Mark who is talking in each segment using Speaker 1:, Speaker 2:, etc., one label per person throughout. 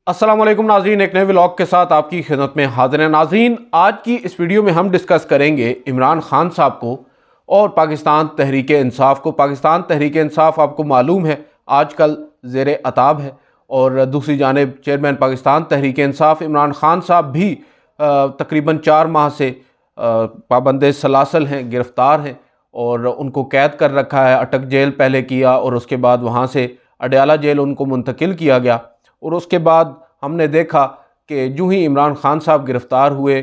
Speaker 1: السلام علیکم ناظرین، ایک نئے ولاگ کے ساتھ آپ کی خدمت میں حاضر ہیں۔ ناظرین، آج کی اس ویڈیو میں ہم ڈسکس کریں گے عمران خان صاحب کو اور پاکستان تحریک انصاف کو۔ پاکستان تحریک انصاف آپ کو معلوم ہے آج کل زیر عتاب ہے، اور دوسری جانب چیئرمین پاکستان تحریک انصاف عمران خان صاحب بھی تقریباً 4 ماہ سے پابند سلاسل ہیں، گرفتار ہیں، اور ان کو قید کر رکھا ہے۔ اٹک جیل پہلے کیا اور اس کے بعد وہاں سے اڈیالہ جیل ان کو منتقل کیا گیا، اور اس کے بعد ہم نے دیکھا کہ جو ہی عمران خان صاحب گرفتار ہوئے،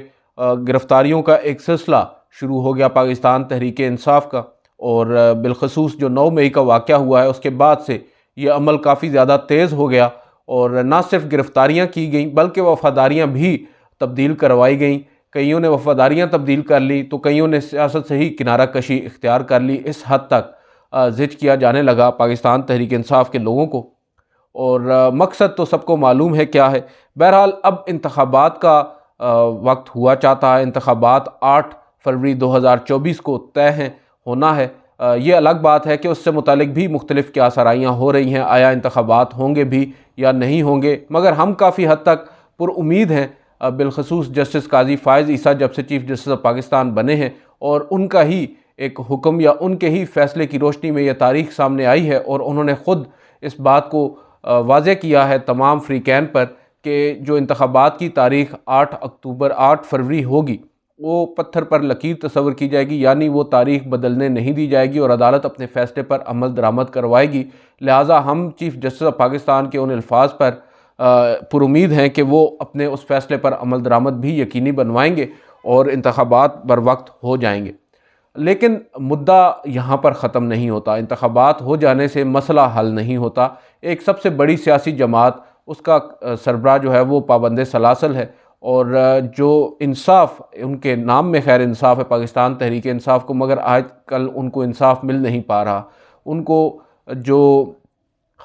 Speaker 1: گرفتاریوں کا ایک سلسلہ شروع ہو گیا پاکستان تحریک انصاف کا، اور بالخصوص جو 9 مئی کا واقعہ ہوا ہے اس کے بعد سے یہ عمل کافی زیادہ تیز ہو گیا، اور نہ صرف گرفتاریاں کی گئیں بلکہ وفاداریاں بھی تبدیل کروائی گئیں۔ کئیوں نے وفاداریاں تبدیل کر لی تو کئیوں نے سیاست سے ہی کنارہ کشی اختیار کر لی۔ اس حد تک زج کیا جانے لگا پاکستان تحریک انصاف کے لوگوں کو، اور مقصد تو سب کو معلوم ہے کیا ہے۔ بہرحال اب انتخابات کا وقت ہوا چاہتا ہے، انتخابات 8 فروری 2024 کو طے ہونا ہے۔ یہ الگ بات ہے کہ اس سے متعلق بھی مختلف کیا سرائیاں ہو رہی ہیں، آیا انتخابات ہوں گے بھی یا نہیں ہوں گے، مگر ہم کافی حد تک پر امید ہیں، بالخصوص جسٹس قاضی فائز عیسیٰ جب سے چیف جسٹس آف پاکستان بنے ہیں، اور ان کا ہی ایک حکم یا ان کے ہی فیصلے کی روشنی میں یہ تاریخ سامنے آئی ہے، اور انہوں نے خود اس بات کو واضح کیا ہے تمام فریقین پر کہ جو انتخابات کی تاریخ 8 فروری ہوگی وہ پتھر پر لکیر تصور کی جائے گی، یعنی وہ تاریخ بدلنے نہیں دی جائے گی، اور عدالت اپنے فیصلے پر عمل درآمد کروائے گی۔ لہٰذا ہم چیف جسٹس آف پاکستان کے ان الفاظ پر پر امید ہیں کہ وہ اپنے اس فیصلے پر عمل درآمد بھی یقینی بنوائیں گے اور انتخابات بر وقت ہو جائیں گے۔ لیکن مدعا یہاں پر ختم نہیں ہوتا، انتخابات ہو جانے سے مسئلہ حل نہیں ہوتا۔ ایک سب سے بڑی سیاسی جماعت، اس کا سربراہ جو ہے وہ پابند سلاسل ہے، اور جو انصاف ان کے نام میں خیر انصاف ہے پاکستان تحریک انصاف کو، مگر آج کل ان کو انصاف مل نہیں پا رہا۔ ان کو جو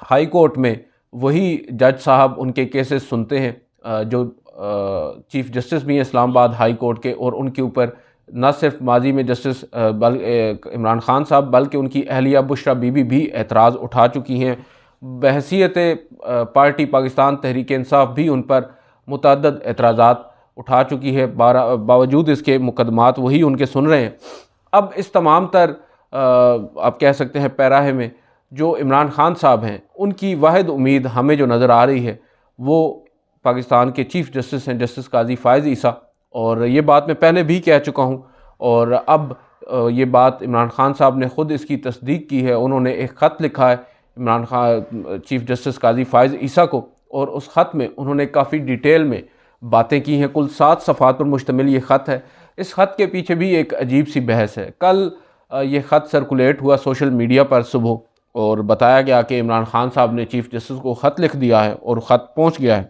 Speaker 1: ہائی کورٹ میں وہی جج صاحب ان کے کیسز سنتے ہیں، جو چیف جسٹس بھی ہیں اسلام آباد ہائی کورٹ کے، اور ان کے اوپر نہ صرف ماضی میں جسٹس عمران خان صاحب بلکہ ان کی اہلیہ بشرا بی بی بھی اعتراض اٹھا چکی ہیں۔ بحیثیت پارٹی پاکستان تحریک انصاف بھی ان پر متعدد اعتراضات اٹھا چکی ہے، باوجود اس کے مقدمات وہی ان کے سن رہے ہیں۔ اب اس تمام تر آپ کہہ سکتے ہیں پیراہے میں جو عمران خان صاحب ہیں، ان کی واحد امید ہمیں جو نظر آ رہی ہے وہ پاکستان کے چیف جسٹس ہیں، جسٹس قاضی فائز عیسیٰ، اور یہ بات میں پہلے بھی کہہ چکا ہوں، اور اب یہ بات عمران خان صاحب نے خود اس کی تصدیق کی ہے۔ انہوں نے ایک خط لکھا ہے عمران خان چیف جسٹس قاضی فائز عیسیٰ کو، اور اس خط میں انہوں نے کافی ڈیٹیل میں باتیں کی ہیں۔ کل 7 صفحات پر مشتمل یہ خط ہے۔ اس خط کے پیچھے بھی ایک عجیب سی بحث ہے۔ کل یہ خط سرکولیٹ ہوا سوشل میڈیا پر صبح، اور بتایا گیا کہ عمران خان صاحب نے چیف جسٹس کو خط لکھ دیا ہے اور خط پہنچ گیا ہے۔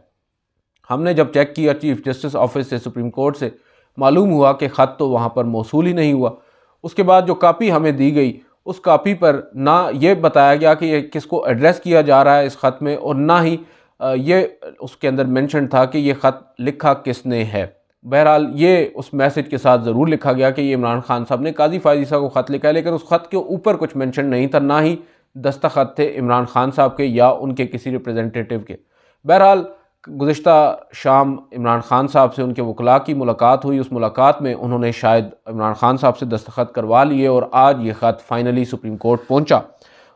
Speaker 1: ہم نے جب چیک کیا چیف جسٹس آفس سے، سپریم کورٹ سے، معلوم ہوا کہ خط تو وہاں پر موصول ہی نہیں ہوا۔ اس کے بعد جو کاپی ہمیں دی گئی، اس کاپی پر نہ یہ بتایا گیا کہ یہ کس کو ایڈریس کیا جا رہا ہے اس خط میں، اور نہ ہی یہ اس کے اندر مینشن تھا کہ یہ خط لکھا کس نے ہے۔ بہرحال یہ اس میسج کے ساتھ ضرور لکھا گیا کہ یہ عمران خان صاحب نے قاضی فائز عیسیٰ کو خط لکھا ہے، لیکن اس خط کے اوپر کچھ مینشن نہیں تھا، نہ ہی دستخط تھے عمران خان صاحب کے یا ان کے کسی ریپریزنٹیٹیو کے۔ بہرحال گزشتہ شام عمران خان صاحب سے ان کے وکلاء کی ملاقات ہوئی۔ اس ملاقات میں انہوں نے شاید عمران خان صاحب سے دستخط کروا لیے، اور آج یہ خط فائنلی سپریم کورٹ پہنچا،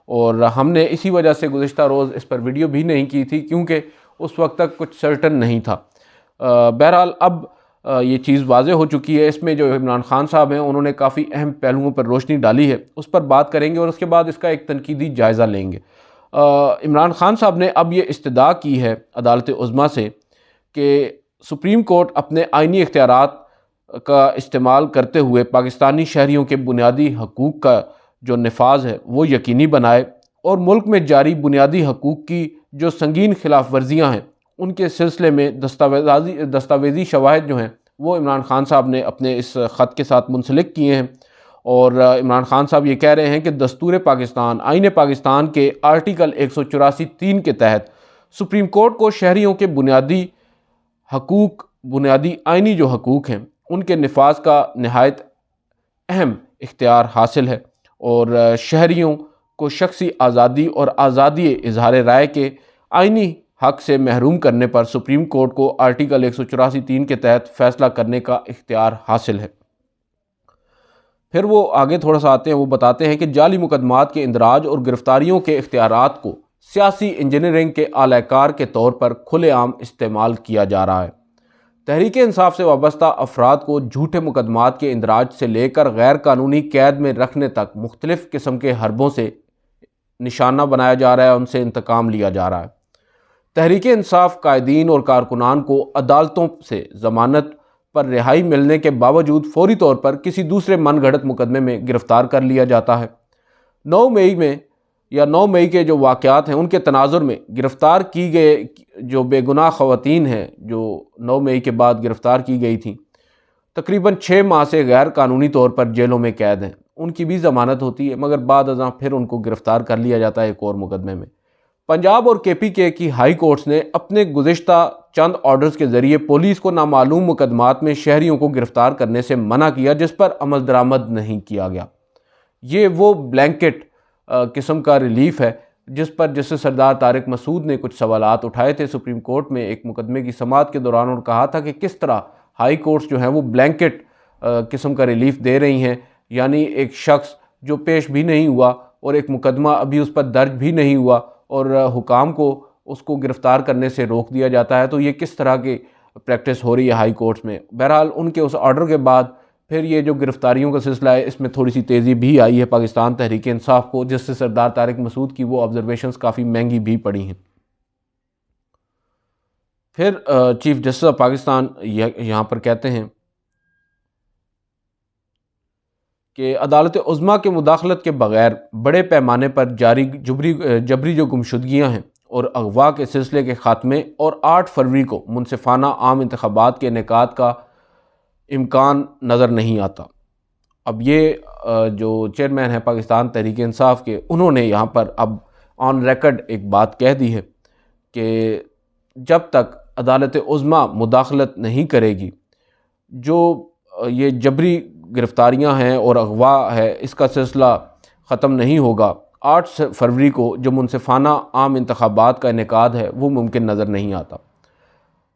Speaker 1: اور ہم نے اسی وجہ سے گزشتہ روز اس پر ویڈیو بھی نہیں کی تھی، کیونکہ اس وقت تک کچھ سرٹن نہیں تھا۔ بہرحال اب یہ چیز واضح ہو چکی ہے۔ اس میں جو عمران خان صاحب ہیں انہوں نے کافی اہم پہلوؤں پر روشنی ڈالی ہے، اس پر بات کریں گے، اور اس کے بعد اس کا ایک تنقیدی جائزہ لیں گے۔ عمران خان صاحب نے اب یہ استدعا کی ہے عدالت عظمیٰ سے کہ سپریم کورٹ اپنے آئینی اختیارات کا استعمال کرتے ہوئے پاکستانی شہریوں کے بنیادی حقوق کا جو نفاذ ہے وہ یقینی بنائے، اور ملک میں جاری بنیادی حقوق کی جو سنگین خلاف ورزیاں ہیں ان کے سلسلے میں دستاویزی شواہد جو ہیں وہ عمران خان صاحب نے اپنے اس خط کے ساتھ منسلک کیے ہیں۔ اور عمران خان صاحب یہ کہہ رہے ہیں کہ دستور پاکستان، آئین پاکستان کے آرٹیکل 184(3) کے تحت سپریم کورٹ کو شہریوں کے بنیادی حقوق، بنیادی آئینی جو حقوق ہیں ان کے نفاذ کا نہایت اہم اختیار حاصل ہے، اور شہریوں کو شخصی آزادی اور آزادی اظہار رائے کے آئینی حق سے محروم کرنے پر سپریم کورٹ کو آرٹیکل 184(3) کے تحت فیصلہ کرنے کا اختیار حاصل ہے۔ پھر وہ آگے تھوڑا سا آتے ہیں، وہ بتاتے ہیں کہ جعلی مقدمات کے اندراج اور گرفتاریوں کے اختیارات کو سیاسی انجینئرنگ کے اعلی کار کے طور پر کھلے عام استعمال کیا جا رہا ہے۔ تحریک انصاف سے وابستہ افراد کو جھوٹے مقدمات کے اندراج سے لے کر غیر قانونی قید میں رکھنے تک مختلف قسم کے حربوں سے نشانہ بنایا جا رہا ہے، ان سے انتقام لیا جا رہا ہے۔ تحریک انصاف قائدین اور کارکنان کو عدالتوں سے ضمانت پر رہائی ملنے کے باوجود فوری طور پر کسی دوسرے من گھڑت مقدمے میں گرفتار کر لیا جاتا ہے۔ 9 مئی کے جو واقعات ہیں ان کے تناظر میں گرفتار کی گئے جو بے گناہ خواتین ہیں جو 9 مئی کے بعد گرفتار کی گئی تھیں، تقریباً 6 ماہ سے غیر قانونی طور پر جیلوں میں قید ہیں۔ ان کی بھی ضمانت ہوتی ہے مگر بعد ازاں پھر ان کو گرفتار کر لیا جاتا ہے ایک اور مقدمے میں۔ پنجاب اور KPK کی ہائی کورٹس نے اپنے گزشتہ چند آرڈرز کے ذریعے پولیس کو نامعلوم مقدمات میں شہریوں کو گرفتار کرنے سے منع کیا جس پر عمل درآمد نہیں کیا گیا۔ یہ وہ بلینکٹ قسم کا ریلیف ہے جس سے سردار طارق مسعود نے کچھ سوالات اٹھائے تھے سپریم کورٹ میں ایک مقدمے کی سماعت کے دوران، اور کہا تھا کہ کس طرح ہائی کورٹس جو ہیں وہ بلینکٹ قسم کا ریلیف دے رہی ہیں، یعنی ایک شخص جو پیش بھی نہیں ہوا اور ایک مقدمہ ابھی اس پر درج بھی نہیں ہوا اور حکام کو اس کو گرفتار کرنے سے روک دیا جاتا ہے، تو یہ کس طرح کی پریکٹس ہو رہی ہے ہائی کورٹس میں۔ بہرحال ان کے اس آرڈر کے بعد پھر یہ جو گرفتاریوں کا سلسلہ ہے اس میں تھوڑی سی تیزی بھی آئی ہے پاکستان تحریک انصاف کو، جس سے سردار طارق مسعود کی وہ آبزرویشنز کافی مہنگی بھی پڑی ہیں۔ پھر چیف جسٹس آف پاکستان یہاں پر کہتے ہیں کہ عدالت عظمیٰ کے مداخلت کے بغیر بڑے پیمانے پر جاری جبری جو گمشدگیاں ہیں اور اغوا کے سلسلے کے خاتمے اور 8 فروری کو منصفانہ عام انتخابات کے انعقاد کا امکان نظر نہیں آتا۔ اب یہ جو چیئرمین ہیں پاکستان تحریک انصاف کے، انہوں نے یہاں پر اب آن ریکارڈ ایک بات کہہ دی ہے کہ جب تک عدالت عظمیٰ مداخلت نہیں کرے گی، جو یہ جبری گرفتاریاں ہیں اور اغوا ہے اس کا سلسلہ ختم نہیں ہوگا، 8 فروری کو جو منصفانہ عام انتخابات کا انعقاد ہے وہ ممکن نظر نہیں آتا۔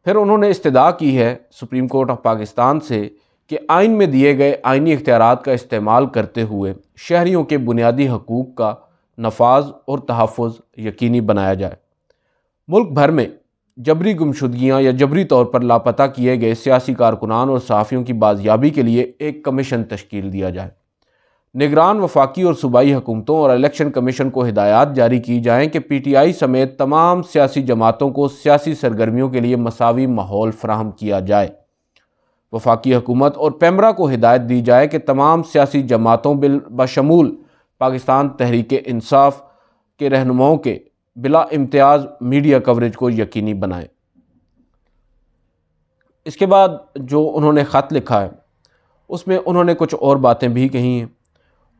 Speaker 1: پھر انہوں نے استدعا کی ہے سپریم کورٹ آف پاکستان سے کہ آئین میں دیے گئے آئینی اختیارات کا استعمال کرتے ہوئے شہریوں کے بنیادی حقوق کا نفاذ اور تحفظ یقینی بنایا جائے۔ ملک بھر میں جبری گمشدگیاں یا جبری طور پر لاپتہ کیے گئے سیاسی کارکنان اور صحافیوں کی بازیابی کے لیے ایک کمیشن تشکیل دیا جائے۔ نگران وفاقی اور صوبائی حکومتوں اور الیکشن کمیشن کو ہدایات جاری کی جائیں کہ PTI سمیت تمام سیاسی جماعتوں کو سیاسی سرگرمیوں کے لیے مساوی ماحول فراہم کیا جائے۔ وفاقی حکومت اور پیمرا کو ہدایت دی جائے کہ تمام سیاسی جماعتوں بشمول پاکستان تحریک انصاف کے رہنماؤں کے بلا امتیاز میڈیا کوریج کو یقینی بنائیں۔ اس کے بعد جو انہوں نے خط لکھا ہے اس میں انہوں نے کچھ اور باتیں بھی کہی ہیں۔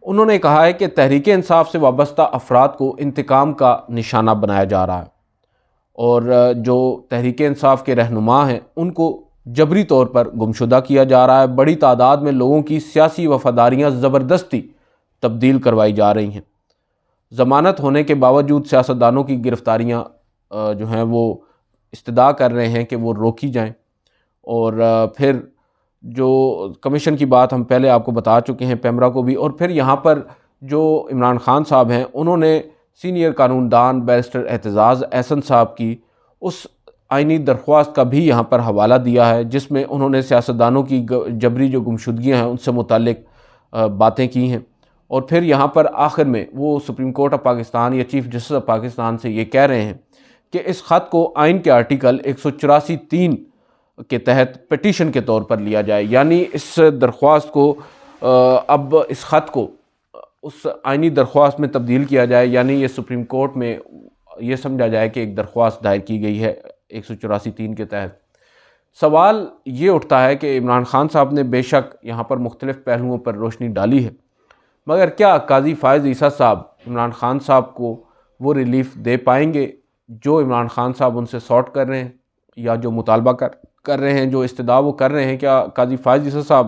Speaker 1: انہوں نے کہا ہے کہ تحریک انصاف سے وابستہ افراد کو انتقام کا نشانہ بنایا جا رہا ہے اور جو تحریک انصاف کے رہنما ہیں ان کو جبری طور پر گمشدہ کیا جا رہا ہے۔ بڑی تعداد میں لوگوں کی سیاسی وفاداریاں زبردستی تبدیل کروائی جا رہی ہیں۔ ضمانت ہونے کے باوجود سیاستدانوں کی گرفتاریاں جو ہیں وہ استدعا کر رہے ہیں کہ وہ روکی جائیں۔ اور پھر جو کمیشن کی بات ہم پہلے آپ کو بتا چکے ہیں، پیمرا کو بھی، اور پھر یہاں پر جو عمران خان صاحب ہیں انہوں نے سینئر قانون دان بیرسٹر اعتزاز احسن صاحب کی اس آئینی درخواست کا بھی یہاں پر حوالہ دیا ہے جس میں انہوں نے سیاستدانوں کی جبری جو گمشدگیاں ہیں ان سے متعلق باتیں کی ہیں۔ اور پھر یہاں پر آخر میں وہ سپریم کورٹ آف پاکستان یا چیف جسٹس آف پاکستان سے یہ کہہ رہے ہیں کہ اس خط کو آئین کے آرٹیکل 184(3) کے تحت پٹیشن کے طور پر لیا جائے، یعنی اس درخواست کو اب اس خط کو اس آئینی درخواست میں تبدیل کیا جائے، یعنی یہ سپریم کورٹ میں یہ سمجھا جائے کہ ایک درخواست دائر کی گئی ہے 184(3) کے تحت۔ سوال یہ اٹھتا ہے کہ عمران خان صاحب نے بے شک یہاں پر مختلف پہلوؤں پر روشنی ڈالی ہے، مگر کیا قاضی فائز عیسیٰ صاحب عمران خان صاحب کو وہ ریلیف دے پائیں گے جو عمران خان صاحب ان سے ساٹ کر رہے ہیں یا جو مطالبہ کر رہے ہیں، جو استدعا وہ کر رہے ہیں؟ کیا قاضی فائز عیسیٰ صاحب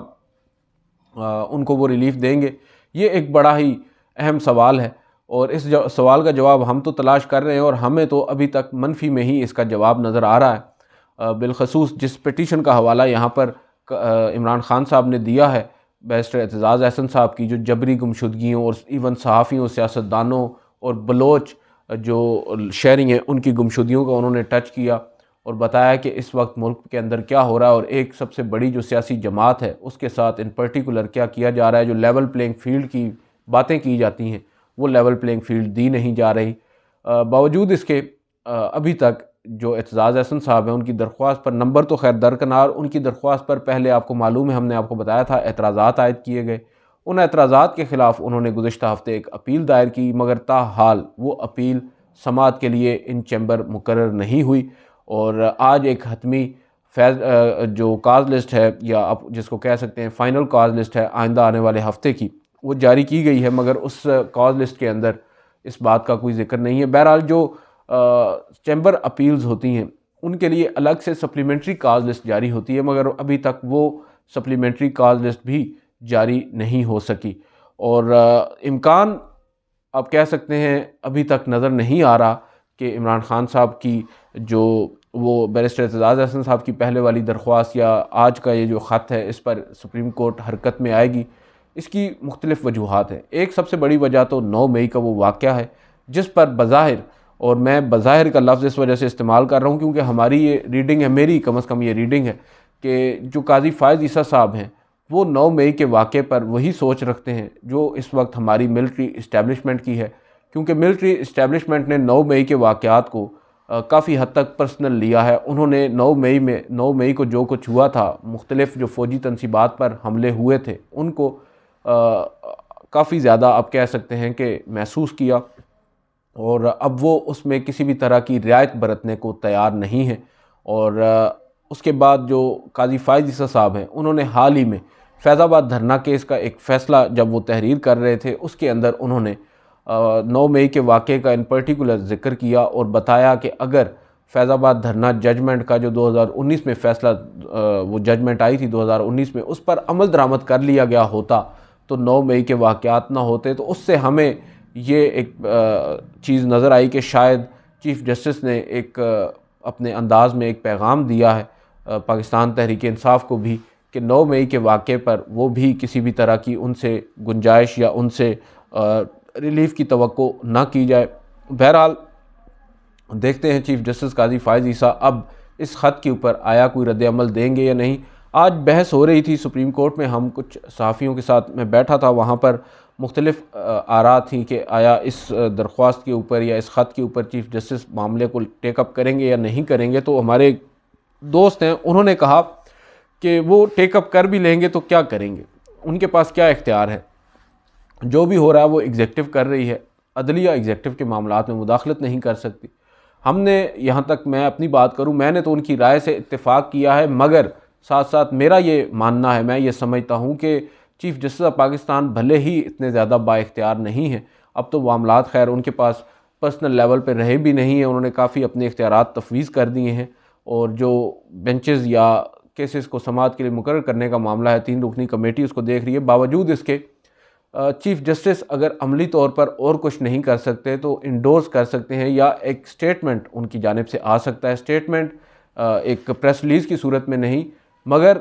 Speaker 1: ان کو وہ ریلیف دیں گے؟ یہ ایک بڑا ہی اہم سوال ہے اور اس سوال کا جواب ہم تو تلاش کر رہے ہیں اور ہمیں تو ابھی تک منفی میں ہی اس کا جواب نظر آ رہا ہے۔ بالخصوص جس پٹیشن کا حوالہ یہاں پر عمران خان صاحب نے دیا ہے بیرسٹر اعتزاز احسن صاحب کی، جو جبری گمشدگیوں اور ایون صحافیوں، سیاستدانوں اور بلوچ جو شہری ہیں ان کی گمشدگیوں کا انہوں نے ٹچ کیا اور بتایا کہ اس وقت ملک کے اندر کیا ہو رہا ہے اور ایک سب سے بڑی جو سیاسی جماعت ہے اس کے ساتھ ان پرٹیکولر کیا کیا جا رہا ہے۔ جو لیول پلینگ فیلڈ کی باتیں کی جاتی ہیں وہ لیول پلینگ فیلڈ دی نہیں جا رہی۔ باوجود اس کے ابھی تک جو اعتزاز احسن صاحب ہیں ان کی درخواست پر نمبر تو خیر درکنار، ان کی درخواست پر پہلے آپ کو معلوم ہے، ہم نے آپ کو بتایا تھا، اعتراضات عائد کیے گئے۔ ان اعتراضات کے خلاف انہوں نے گزشتہ ہفتے ایک اپیل دائر کی، مگر تاحال وہ اپیل سماعت کے لیے ان چیمبر مقرر نہیں ہوئی، اور آج ایک حتمی جو کاز لسٹ ہے، یا آپ جس کو کہہ سکتے ہیں فائنل کاز لسٹ ہے آئندہ آنے والے ہفتے کی، وہ جاری کی گئی ہے، مگر اس کاز لسٹ کے اندر اس بات کا کوئی ذکر نہیں ہے۔ بہرحال جو چیمبر اپیلز ہوتی ہیں ان کے لیے الگ سے سپلیمنٹری کاز لسٹ جاری ہوتی ہے، مگر ابھی تک وہ سپلیمنٹری کاز لسٹ بھی جاری نہیں ہو سکی، اور امکان آپ کہہ سکتے ہیں ابھی تک نظر نہیں آ رہا کہ عمران خان صاحب کی جو وہ بیرسٹر اعتزاز احسن صاحب کی پہلے والی درخواست یا آج کا یہ جو خط ہے اس پر سپریم کورٹ حرکت میں آئے گی۔ اس کی مختلف وجوہات ہیں۔ ایک سب سے بڑی وجہ تو 9 مئی کا وہ واقعہ ہے جس پر بظاہر، اور میں بظاہر کا لفظ اس وجہ سے استعمال کر رہا ہوں کیونکہ ہماری یہ ریڈنگ ہے، میری کم از کم یہ ریڈنگ ہے کہ جو قاضی فائز عیسیٰ صاحب ہیں وہ 9 مئی کے واقعے پر وہی سوچ رکھتے ہیں جو اس وقت ہماری ملٹری اسٹیبلشمنٹ کی ہے، کیونکہ ملٹری اسٹیبلشمنٹ نے 9 مئی کے واقعات کو کافی حد تک پرسنل لیا ہے۔ انہوں نے 9 مئی کو جو کچھ ہوا تھا، مختلف جو فوجی تنصیبات پر حملے ہوئے تھے ان کو کافی زیادہ آپ کہہ سکتے ہیں کہ محسوس کیا، اور اب وہ اس میں کسی بھی طرح کی رعایت برتنے کو تیار نہیں ہیں۔ اور اس کے بعد جو قاضی فائز عیسیٰ صاحب ہیں انہوں نے حال ہی میں فیض آباد دھرنا کیس کا ایک فیصلہ جب وہ تحریر کر رہے تھے اس کے اندر انہوں نے 9 مئی کے واقعے کا ان پرٹیکولر ذکر کیا اور بتایا کہ اگر فیض آباد دھرنا ججمنٹ کا جو 2019 میں فیصلہ وہ ججمنٹ آئی تھی 2019 میں، اس پر عمل درآمد کر لیا گیا ہوتا تو 9 مئی کے واقعات نہ ہوتے۔ تو اس سے ہمیں یہ ایک چیز نظر آئی کہ شاید چیف جسٹس نے ایک اپنے انداز میں ایک پیغام دیا ہے پاکستان تحریک انصاف کو بھی کہ 9 مئی کے واقعے پر وہ بھی کسی بھی طرح کی ان سے گنجائش یا ان سے ریلیف کی توقع نہ کی جائے۔ بہرحال دیکھتے ہیں چیف جسٹس قاضی فائز عیسیٰ اب اس خط کے اوپر آیا کوئی رد عمل دیں گے یا نہیں۔ آج بحث ہو رہی تھی سپریم کورٹ میں، ہم کچھ صحافیوں کے ساتھ میں بیٹھا تھا، وہاں پر مختلف آراء تھیں کہ آیا اس درخواست کے اوپر یا اس خط کے اوپر چیف جسٹس معاملے کو ٹیک اپ کریں گے یا نہیں کریں گے۔ تو ہمارے دوست ہیں انہوں نے کہا کہ وہ ٹیک اپ کر بھی لیں گے تو کیا کریں گے، ان کے پاس کیا اختیار ہے، جو بھی ہو رہا ہے وہ ایگزیکٹو کر رہی ہے، عدلیہ ایگزیکٹو کے معاملات میں مداخلت نہیں کر سکتی۔ ہم نے یہاں تک میں اپنی بات کروں، میں نے تو ان کی رائے سے اتفاق کیا ہے، مگر ساتھ ساتھ میرا یہ ماننا ہے، میں یہ سمجھتا ہوں کہ چیف جسٹس آف پاکستان بھلے ہی اتنے زیادہ با اختیار نہیں ہیں، اب تو معاملات خیر ان کے پاس پرسنل لیول پہ رہے بھی نہیں ہیں، انہوں نے کافی اپنے اختیارات تفویض کر دیے ہیں، اور جو بینچز یا کیسز کو سماعت کے لیے مقرر کرنے کا معاملہ ہے 3 رکنی کمیٹی اس کو دیکھ رہی ہے۔ باوجود اس کے چیف جسٹس اگر عملی طور پر اور کچھ نہیں کر سکتے تو انڈورس کر سکتے ہیں، یا ایک سٹیٹمنٹ ان کی جانب سے آ سکتا ہے، سٹیٹمنٹ ایک پریس ریلیز کی صورت میں نہیں، مگر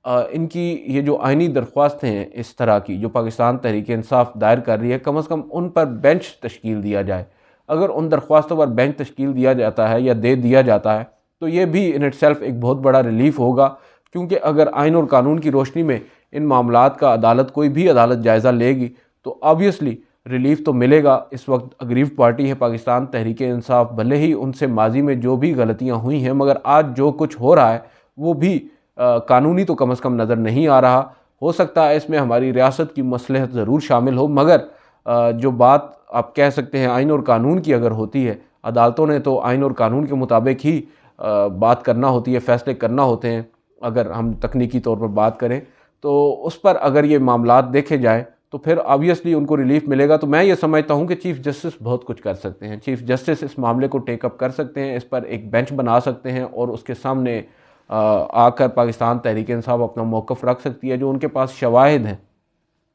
Speaker 1: ان کی یہ جو آئینی درخواستیں ہیں اس طرح کی جو پاکستان تحریک انصاف دائر کر رہی ہے، کم از کم ان پر بینچ تشکیل دیا جائے۔ اگر ان درخواستوں پر بینچ تشکیل دیا جاتا ہے یا دے دیا جاتا ہے تو یہ بھی ان اٹ سیلف ایک بہت بڑا ریلیف ہوگا، کیونکہ اگر آئین اور قانون کی روشنی میں ان معاملات کا عدالت کوئی بھی عدالت جائزہ لے گی تو آبویسلی ریلیف تو ملے گا۔ اس وقت اگریو پارٹی ہے پاکستان تحریک انصاف، بھلے ہی ان سے ماضی میں جو بھی غلطیاں ہوئی ہیں، مگر آج جو کچھ ہو رہا ہے وہ بھی قانونی تو کم از کم نظر نہیں آ رہا۔ ہو سکتا ہے اس میں ہماری ریاست کی مصلحت ضرور شامل ہو، مگر جو بات آپ کہہ سکتے ہیں آئین اور قانون کی اگر ہوتی ہے، عدالتوں نے تو آئین اور قانون کے مطابق ہی بات کرنا ہوتی ہے، فیصلے کرنا ہوتے ہیں۔ اگر ہم تکنیکی طور پر بات کریں تو اس پر اگر یہ معاملات دیکھے جائیں تو پھر آبویسلی ان کو ریلیف ملے گا۔ تو میں یہ سمجھتا ہوں کہ چیف جسٹس بہت کچھ کر سکتے ہیں، چیف جسٹس اس معاملے کو ٹیک اپ کر سکتے ہیں، اس پر ایک بینچ بنا سکتے ہیں اور اس کے سامنے آ کر پاکستان تحریک انصاف اپنا موقف رکھ سکتی ہے۔ جو ان کے پاس شواہد ہیں،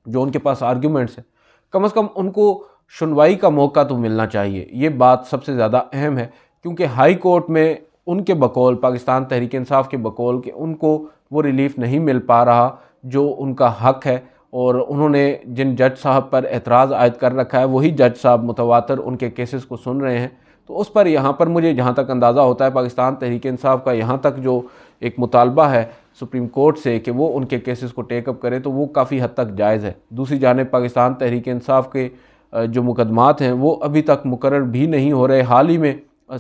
Speaker 1: جو ان کے پاس آرگیومنٹس ہیں، کم از کم ان کو سنوائی کا موقع تو ملنا چاہیے، یہ بات سب سے زیادہ اہم ہے، کیونکہ ہائی کورٹ میں ان کے بقول، پاکستان تحریک انصاف کے بقول کہ ان کو وہ ریلیف نہیں مل پا رہا جو ان کا حق ہے، اور انہوں نے جن جج صاحب پر اعتراض عائد کر رکھا ہے وہی جج صاحب متواتر ان کے کیسز کو سن رہے ہیں، تو اس پر یہاں پر مجھے جہاں تک اندازہ ہوتا ہے پاکستان تحریک انصاف کا یہاں تک جو ایک مطالبہ ہے سپریم کورٹ سے کہ وہ ان کے کیسز کو ٹیک اپ کرے تو وہ کافی حد تک جائز ہے۔ دوسری جانب پاکستان تحریک انصاف کے جو مقدمات ہیں وہ ابھی تک مقرر بھی نہیں ہو رہے۔ حال ہی میں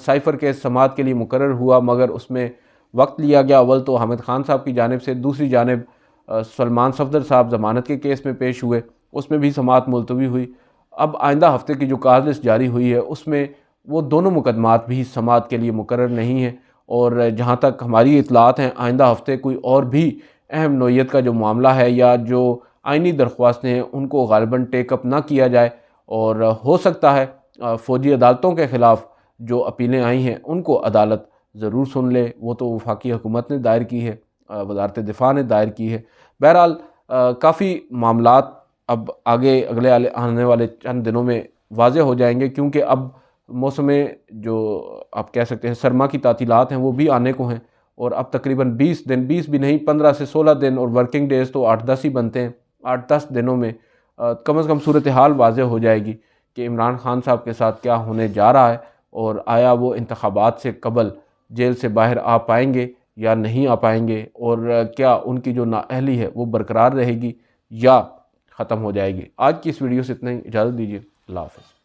Speaker 1: سائفر کیس سماعت کے لیے مقرر ہوا، مگر اس میں وقت لیا گیا، اول تو حامد خان صاحب کی جانب سے، دوسری جانب سلمان صفدر صاحب ضمانت کے کیس میں پیش ہوئے، اس میں بھی سماعت ملتوی ہوئی۔ اب آئندہ ہفتے کی جو کاز لسٹ جاری ہوئی ہے اس میں وہ دونوں مقدمات بھی سماعت کے لیے مقرر نہیں ہیں، اور جہاں تک ہماری اطلاعات ہیں آئندہ ہفتے کوئی اور بھی اہم نوعیت کا جو معاملہ ہے یا جو آئینی درخواستیں ہیں ان کو غالباً ٹیک اپ نہ کیا جائے، اور ہو سکتا ہے فوجی عدالتوں کے خلاف جو اپیلیں آئی ہیں ان کو عدالت ضرور سن لے، وہ تو وفاقی حکومت نے دائر کی ہے، وزارت دفاع نے دائر کی ہے۔ بہرحال کافی معاملات اب آگے اگلے آنے والے چند دنوں میں واضح ہو جائیں گے، کیونکہ اب موسم جو آپ کہہ سکتے ہیں سرما کی تعطیلات ہیں وہ بھی آنے کو ہیں، اور اب تقریباً 20 دن، 20 بھی نہیں 15 سے 16 دن، اور ورکنگ ڈیز تو 8-10 ہی بنتے ہیں۔ 8-10 دنوں میں کم از کم صورتحال واضح ہو جائے گی کہ عمران خان صاحب کے ساتھ کیا ہونے جا رہا ہے، اور آیا وہ انتخابات سے قبل جیل سے باہر آ پائیں گے یا نہیں آ پائیں گے، اور کیا ان کی جو نااہلی ہے وہ برقرار رہے گی یا ختم ہو جائے گی۔ آج کی اس ویڈیو سے اتنا ہی، اجازت دیجیے، اللہ حافظ۔